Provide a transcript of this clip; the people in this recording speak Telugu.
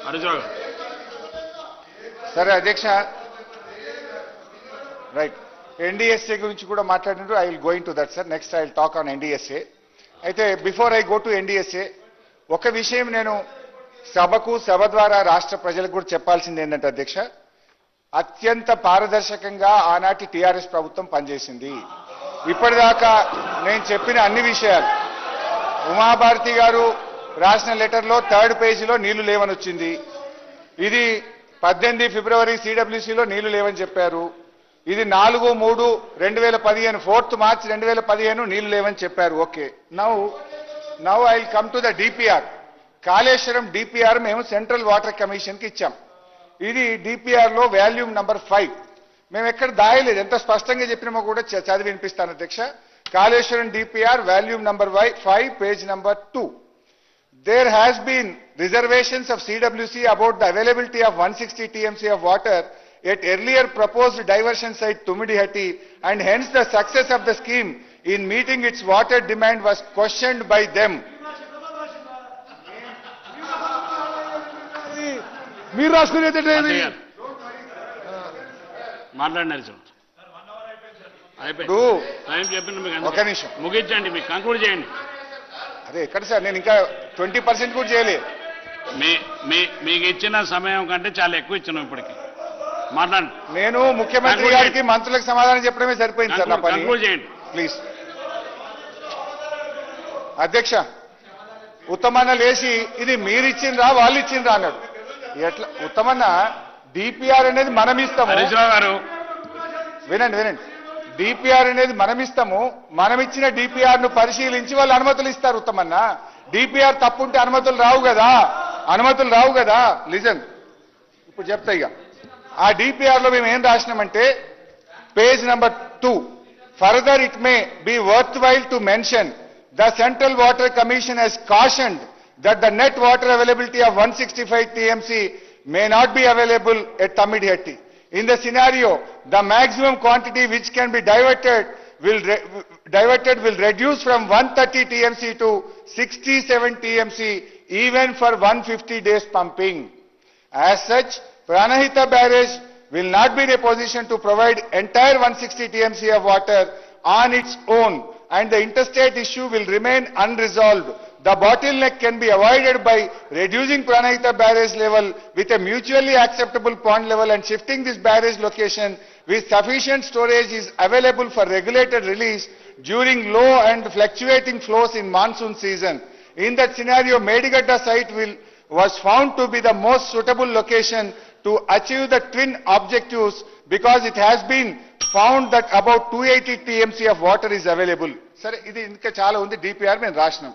హరీశ్రావు గారు. సరే అధ్యక్ష, రైట్, ఎన్డీఎస్ఏ గురించి కూడా మాట్లాడినారు. I will going to that sir. Next I will talk on NDSA. అయితే before I go to NDSA, ఒక విషయం నేను సభకు, సభ ద్వారా రాష్ట్ర ప్రజలకు కూడా చెప్పాల్సింది ఏంటంటే అధ్యక్ష, అత్యంత పారదర్శకంగా ఆనాటి టీఆర్ఎస్ ప్రభుత్వం పనిచేసింది. ఇప్పటిదాకా నేను చెప్పిన అన్ని విషయాలు, ఉమాభారతి గారు రాసిన లెటర్లో 3rd పేజీలో నీళ్లు లేవని వచ్చింది. ఇది 18 ఫిబ్రవరి సిడబ్ల్యూసీలో నీళ్లు లేవని చెప్పారు. ఇది 4/3/2015 4th March 2015 నీళ్లు లేవని చెప్పారు. Okay, now I will come to the DPR. Kaleshwaram DPR మేము సెంట్రల్ వాటర్ కమిషన్కి ఇచ్చాం. ఇది డిపిఆర్ లో వాల్యూమ్ నంబర్ 5. మేము ఎక్కడ దాయలేదు, ఎంత స్పష్టంగా చెప్పినామో కూడా చదివి వినిపిస్తాను అధ్యక్ష. Kaleshwaram DPR volume number 5, page number 2. There has been reservations of CWC about the availability of 160 TMC of water at earlier proposed diversion site Tumidihatti, and hence the success of the scheme in meeting its water demand was questioned by them. మీరు రాసుకునేది మాట్లాడినారు. ఇప్పుడు టైం చెప్పింది మీకు, ఒక నిమిషం ముగించండి, మీకు కంక్లూడ్ చేయండి. అదే ఎక్కడ సార్, నేను ఇంకా 20% కూడా చేయలేదు. మీకు ఇచ్చిన సమయం కంటే చాలా ఎక్కువ ఇచ్చినాం ఇప్పటికి. మాట్లాడండి. నేను ముఖ్యమంత్రి గారికి, మంత్రులకు సమాధానం చెప్పడమే సరిపోయింది సార్ నా పని. కంక్లూడ్ చేయండి ప్లీజ్. అధ్యక్ష, ఉత్తమన్న లేచి ఇది మీరు ఇచ్చిండ్రా వాళ్ళు ఇచ్చిండ్రా అన్నాడు. ఎట్లా ఉత్తమన్న? డిపిఆర్ అనేది మనం ఇస్తాము. హరీశ్రావు గారు వినండి, డిపిఆర్ అనేది మనం ఇస్తాము. మనం ఇచ్చిన డిపిఆర్ ను పరిశీలించి వాళ్ళు అనుమతులు ఇస్తారు. ఉత్తమన్న, డిపిఆర్ తప్పుంటే అనుమతులు రావు కదా. లిజన్, ఇప్పుడు చెప్తా ఇక. ఆ డిపిఆర్ లో మేము ఏం రాసినామంటే, page number 2, further it may be worthwhile to mention the central water commission has cautioned that the net water availability of 165 TMC may not be available at Tamidihatti. In the scenario, the maximum quantity which can be diverted will reduce from 130 TMC to 67 TMC even for 150 days pumping. As such, Pranahita barrage will not be in a position to provide entire 160 TMC of water on its own, and the interstate issue will remain unresolved. The bottleneck can be avoided by reducing Pranahita barrage level with a mutually acceptable pond level and shifting this barrage location with sufficient storage is available for regulated release during low and fluctuating flows in monsoon season. In that scenario, Medigadda site was found to be the most suitable location to achieve the twin objectives because it has been found that about 280 TMC of water is available. Sir, ఇది ఇంకా చాలా ఉంది. డిపిఆర్ మేము రాసినాం.